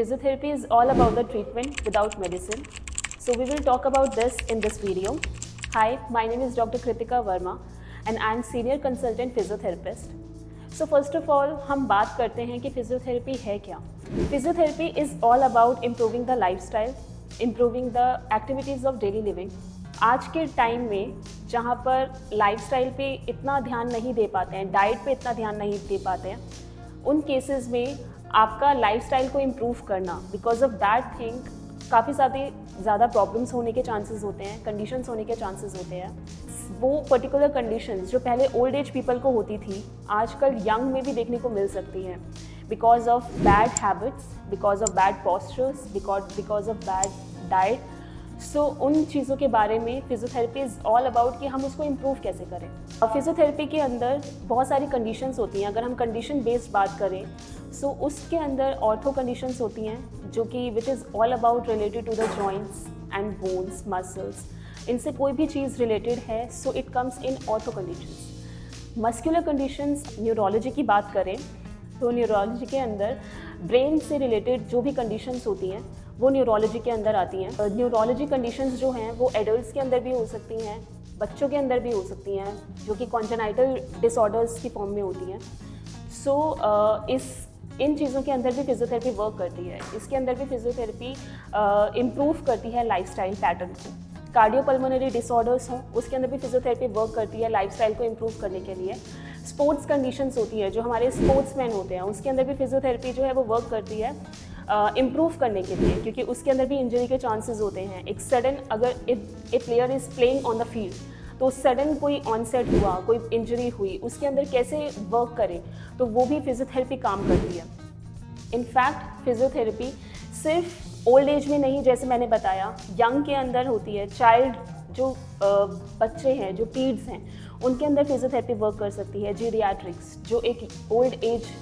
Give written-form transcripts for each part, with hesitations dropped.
Physiotherapy is all about the treatment without medicine. So we will talk about this in this video. Hi, my name is Dr. Kritika Verma and I am Senior Consultant Physiotherapist. So first of all, हम बात करते हैं कि physiotherapy है क्या? Physiotherapy is all about improving the lifestyle, improving the activities of daily living. आज के time में जहाँ पर लाइफस्टाइल पे इतना ध्यान नहीं दे पाते हैं, डाइट पे इतना ध्यान नहीं दे पाते हैं, उन केसेस में आपका लाइफस्टाइल को इम्प्रूव करना बिकॉज ऑफ दैट थिंग काफ़ी ज़्यादा प्रॉब्लम्स होने के चांसेस होते हैं, कंडीशंस होने के चांसेस होते हैं. वो पर्टिकुलर कंडीशंस जो पहले ओल्ड एज पीपल को होती थी आजकल यंग में भी देखने को मिल सकती हैं because of bad habits, because of bad postures, because of bad diet. So उन चीज़ों के बारे में फिजियोथेरेपी इज़ ऑल अबाउट कि हम उसको इम्प्रूव कैसे करें. फिजियोथेरेपी के अंदर बहुत सारी कंडीशंस होती हैं. अगर हम कंडीशन बेस्ड बात करें सो उसके अंदर ऑर्थो कंडीशंस होती हैं जो कि which is all about related to the joints and bones, muscles. इनसे कोई भी चीज़ रिलेटेड है so it comes in ortho conditions. Muscular conditions, neurology की बात करें तो न्यूरोलॉजी के अंदर ब्रेन से रिलेटेड जो भी कंडीशंस होती हैं वो न्यूरोलॉजी के अंदर आती हैं. न्यूरोलॉजी कंडीशंस जो हैं वो एडल्ट्स के अंदर भी हो सकती हैं, बच्चों के अंदर भी हो सकती हैं जो कि कॉन्जेनाइटल डिसऑर्डर्स की फॉर्म में होती हैं. सो इन चीज़ों के अंदर भी फिजियोथेरेपी वर्क करती है. इसके अंदर भी फिजियोथेरेपी इम्प्रूव करती है लाइफस्टाइल पैटर्न को. कार्डियोपल्मोनरी डिसऑर्डर्स हों उसके अंदर भी फिजियोथेरेपी वर्क करती है लाइफस्टाइल को इम्प्रूव करने के लिए. स्पोर्ट्स कंडीशंस होती है जो हमारे स्पोर्ट्समैन होते हैं उसके अंदर भी फिजियोथेरेपी जो है वो वर्क करती है इम्प्रूव करने के लिए, क्योंकि उसके अंदर भी इंजरी के चांसेस होते हैं. एक सडन अगर a player is playing on the field तो सडन कोई ऑनसेट हुआ, कोई इंजरी हुई, उसके अंदर कैसे वर्क करें तो वो भी फिजियोथेरेपी काम करती है. इनफैक्ट फिजियोथेरेपी सिर्फ ओल्ड एज में नहीं, जैसे मैंने बताया यंग के अंदर होती है. चाइल्ड जो बच्चे हैं, जो पीड्स हैं, उनके अंदर फिजियोथेरेपी वर्क कर सकती है. जीरियाट्रिक्स जो एक ओल्ड एज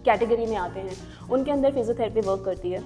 कैटेगरी में आते हैं उनके अंदर फिजियोथेरेपी वर्क करती है,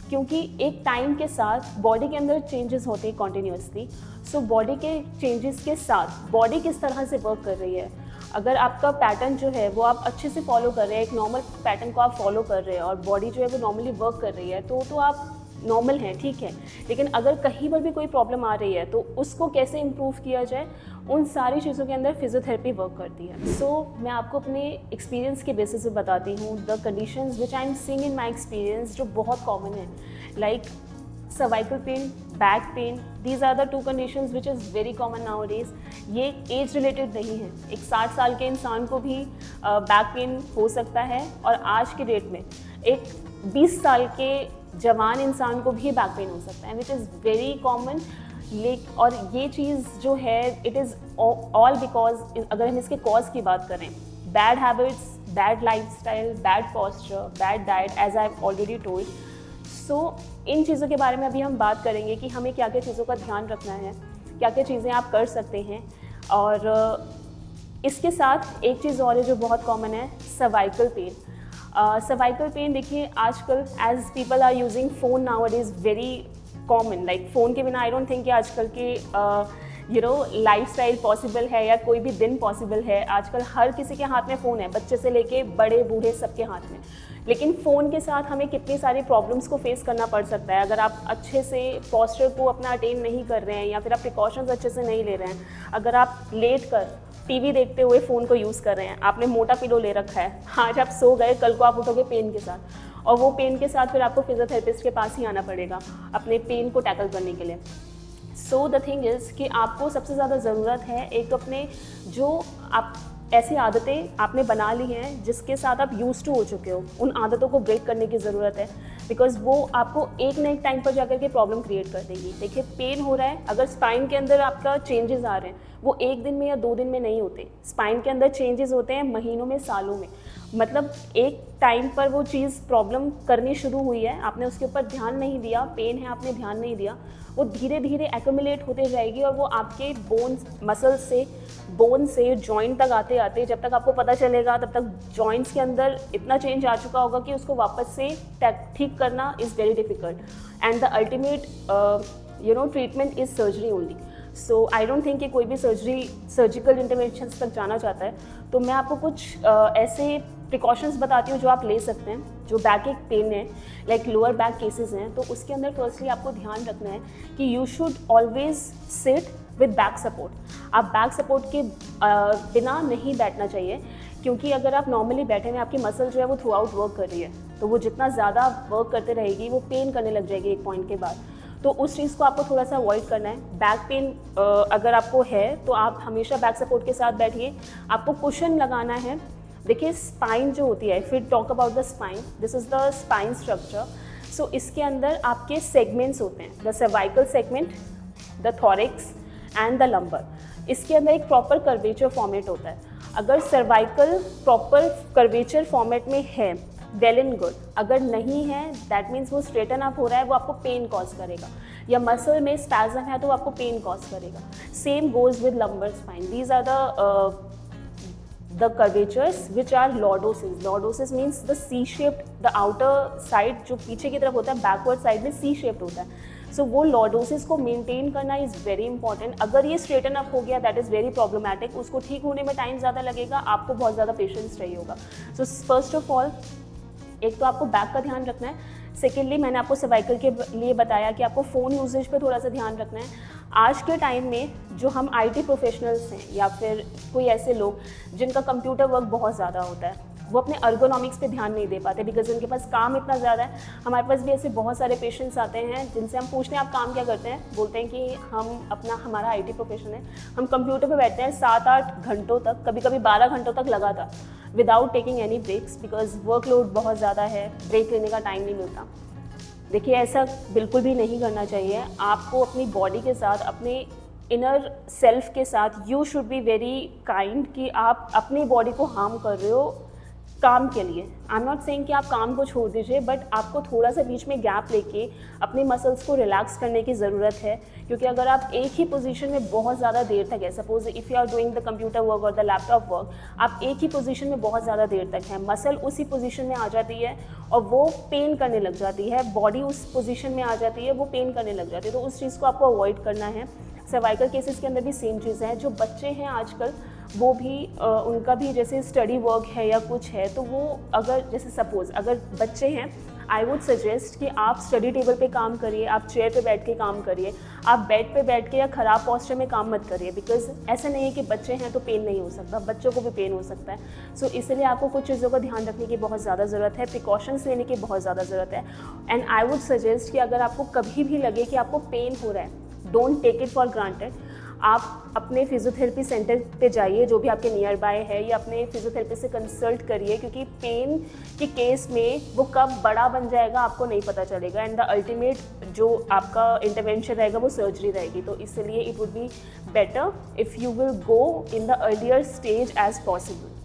क्योंकि एक टाइम के साथ बॉडी के अंदर चेंजेस होते हैं कॉन्टीन्यूसली. सो बॉडी के चेंजेस के साथ बॉडी किस तरह से वर्क कर रही है, अगर आपका पैटर्न जो है वो आप अच्छे से फॉलो कर रहे हैं, एक नॉर्मल पैटर्न को आप फॉलो कर रहे हैं और बॉडी जो है वो नॉर्मली वर्क कर रही है तो आप नॉर्मल हैं, ठीक है. लेकिन अगर कहीं पर भी कोई प्रॉब्लम आ रही है तो उसको कैसे इम्प्रूव किया जाए, उन सारी चीज़ों के अंदर फिजियोथेरेपी वर्क करती है. सो मैं आपको अपने एक्सपीरियंस के बेसिस पे बताती हूँ the conditions which I am seeing in my experience जो बहुत कॉमन है, like cervical pain, back pain. These are the two conditions which is very common nowadays. ये एज रिलेटेड नहीं है. एक 60 साल के इंसान को भी बैक पेन हो सकता है और आज के डेट में एक 20 साल के जवान इंसान को भी बैक पेन हो सकता है, विच इज़ वेरी कॉमन. और ये चीज़ जो है इट इज़ ऑल बिकॉज, अगर हम इसके कॉज की बात करें, bad habits, bad lifestyle, bad posture, bad diet, as I have already told. So इन चीज़ों के बारे में अभी हम बात करेंगे कि हमें क्या क्या चीज़ों का ध्यान रखना है, क्या क्या चीज़ें आप कर सकते हैं. और इसके साथ एक चीज़ और है जो बहुत कॉमन है, सर्वाइकल पेन. सर्वाइकल पेन देखिए आजकल age people are using phone now it is very common. Like phone के बिना आई डोंट थिंक कि आजकल के लाइफस्टाइल पॉसिबल है या कोई भी दिन पॉसिबल है. आजकल हर किसी के हाथ में फ़ोन है, बच्चे से लेके बड़े बूढ़े सबके हाथ में. लेकिन फ़ोन के साथ हमें कितनी सारी प्रॉब्लम्स को फेस करना पड़ सकता है अगर आप अच्छे से पॉस्चर को अपना अटेन नहीं कर रहे हैं या फिर आप प्रिकॉशंस अच्छे से नहीं ले रहे हैं. अगर आप लेट कर टीवी देखते हुए फ़ोन को यूज़ कर रहे हैं, आपने मोटा पिलो ले रखा है, आज आप सो गए, कल को आप उठोगे पेन के साथ, और वो पेन के साथ फिर आपको फिजियोथेरेपिस्ट के पास ही आना पड़ेगा अपने पेन को टैकल करने के लिए. सो द थिंग इज़ कि आपको सबसे ज़्यादा ज़रूरत है एक अपने जो आप ऐसी आदतें आपने बना ली हैं जिसके साथ आप यूज़ टू हो चुके हो, उन आदतों को ब्रेक करने की ज़रूरत है, बिकॉज वो आपको एक ना एक टाइम पर जाकर के प्रॉब्लम क्रिएट कर देगी. देखिए पेन हो रहा है, अगर स्पाइन के अंदर आपका चेंजेस आ रहे हैं वो एक दिन में या 2 दिन में नहीं होते. स्पाइन के अंदर चेंजेस होते हैं महीनों में, सालों में. मतलब एक टाइम पर वो चीज़ प्रॉब्लम करनी शुरू हुई है, आपने उसके ऊपर ध्यान नहीं दिया, पेन है आपने ध्यान नहीं दिया, वो धीरे धीरे एक्यूमुलेट होते जाएगी और वो आपके बोन्स, मसल्स से, बोन से जॉइंट तक आते आते जब तक आपको पता चलेगा तब तक जॉइंट्स के अंदर इतना चेंज आ चुका होगा कि उसको वापस से ठीक करना is very difficult. And the ultimate treatment is surgery only. So I don't think कि कोई भी सर्जिकल इंटरवेंशन तक जाना चाहता है. तो मैं आपको कुछ ऐसे प्रिकॉशंस बताती हूँ जो आप ले सकते हैं जो बैक एक पेन है, लाइक लोअर बैक केसेस हैं, तो उसके अंदर फर्स्टली आपको ध्यान रखना है कि you should always sit with back support. आप बैक सपोर्ट के बिना नहीं बैठना चाहिए, क्योंकि अगर आप नॉर्मली बैठे हैं, आपकी मसल जो है वो थ्रू आउट वर्क कर रही है, तो वो जितना ज़्यादा वर्क करते रहेगी वो पेन करने लग जाएगी एक पॉइंट के बाद। तो उस चीज़ को आपको थोड़ा सा अवॉइड करना है। बैक पेन अगर आपको है तो आप हमेशा बैक सपोर्ट के साथ बैठिए। आपको कुशन लगाना है। देखिए स्पाइन जो होती है, फिर talk about the spine, this is the spine structure. So इसके अंदर आपके सेगमेंट्स होते हैं, the cervical segment, the thoracic and the lumbar. इसके अंदर एक प्रॉपर कर्वेचर फॉर्मेट होता है। अगर सर्वाइकल प्रॉपर कर्वेचर फॉर्मेट में है, वेल एंड गुड। अगर नहीं है, दैट मीन्स वो स्ट्रेटन अप हो रहा है, वो आपको पेन कॉज करेगा, या मसल में स्पैज़म है तो वो आपको पेन कॉज करेगा। Same goes with lumbar spine. These are the curvatures which are lordosis. Lordosis means the C shaped, the outer side जो पीछे की तरफ होता है, बैकवर्ड साइड में सी शेप्ड होता है। सो वो लॉर्डोसिस को मेंटेन करना इज़ वेरी इंपॉर्टेंट। अगर ये स्ट्रेटन अप हो गया, दैट इज़ वेरी प्रॉब्लमैटिक। उसको ठीक होने में टाइम ज़्यादा लगेगा, आपको बहुत ज़्यादा पेशेंस चाहिए होगा। सो फर्स्ट ऑफ ऑल, एक तो आपको बैक का ध्यान रखना है। सेकेंडली, मैंने आपको सर्वाइकल के लिए बताया कि आपको फ़ोन यूजेज पे थोड़ा सा ध्यान रखना है। आज के टाइम में जो हम आईटी प्रोफेशनल्स हैं, या फिर कोई ऐसे लोग जिनका कंप्यूटर वर्क बहुत ज़्यादा होता है, वो अपने अर्गोनॉमिक्स पे ध्यान नहीं दे पाते, बिकॉज उनके पास काम इतना ज़्यादा है। हमारे पास भी ऐसे बहुत सारे पेशेंट्स आते हैं जिनसे हम पूछते हैं आप काम क्या करते हैं, बोलते हैं कि हमारा आईटी प्रोफेशन है, हम कंप्यूटर पे बैठते हैं 7-8 घंटों तक, कभी कभी 12 घंटों तक लगातार, without taking any breaks, because workload बहुत ज़्यादा है, ब्रेक लेने का टाइम नहीं मिलता। देखिए ऐसा बिल्कुल भी नहीं करना चाहिए। आपको अपनी बॉडी के साथ, अपने इनर सेल्फ के साथ, you should be very kind कि आप अपनी बॉडी को हार्म कर रहे हो काम के लिए। आई एम नॉट सेइंग कि आप काम को छोड़ दीजिए, बट आपको थोड़ा सा बीच में गैप लेके अपनी मसल्स को रिलैक्स करने की ज़रूरत है। क्योंकि अगर आप एक ही पोजीशन में बहुत ज़्यादा देर तक है, suppose if you are doing the computer work और द लैपटॉप वर्क, आप एक ही पोजीशन में बहुत ज़्यादा देर तक हैं, मसल उसी पोजीशन में आ जाती है और वो पेन करने लग जाती है, बॉडी उस पोजीशन में आ जाती है, वो पेन करने लग जाती है। तो उस चीज़ को आपको अवॉइड करना है। सर्वाइकल केसेस के अंदर भी सेम चीज़ है। जो बच्चे हैं आजकल, वो भी उनका भी जैसे स्टडी वर्क है या कुछ है, तो वो अगर जैसे सपोज़ अगर बच्चे हैं, आई वुड सजेस्ट कि आप स्टडी टेबल पे काम करिए, आप चेयर पे बैठ के काम करिए, आप बेड पे बैठ के या ख़राब पोस्चर में काम मत करिए। बिकॉज ऐसा नहीं है कि बच्चे हैं तो पेन नहीं हो सकता, बच्चों को भी पेन हो सकता है। सो इसलिए आपको कुछ चीज़ों का ध्यान रखने की बहुत ज़्यादा ज़रूरत है, प्रिकॉशंस लेने की बहुत ज़्यादा ज़रूरत है। एंड आई वुड सजेस्ट कि अगर आपको कभी भी लगे कि आपको पेन हो रहा है, don't take it for granted. आप अपने फिजियोथेरेपी सेंटर पे जाइए जो भी आपके नियर बाय है, या अपने फिजियोथेरेपी से कंसल्ट करिए, क्योंकि पेन के केस में वो कब बड़ा बन जाएगा आपको नहीं पता चलेगा। एंड द अल्टीमेट जो आपका इंटरवेंशन रहेगा वो सर्जरी रहेगी। तो इसलिए it would be better if you will go in the earlier stage as possible.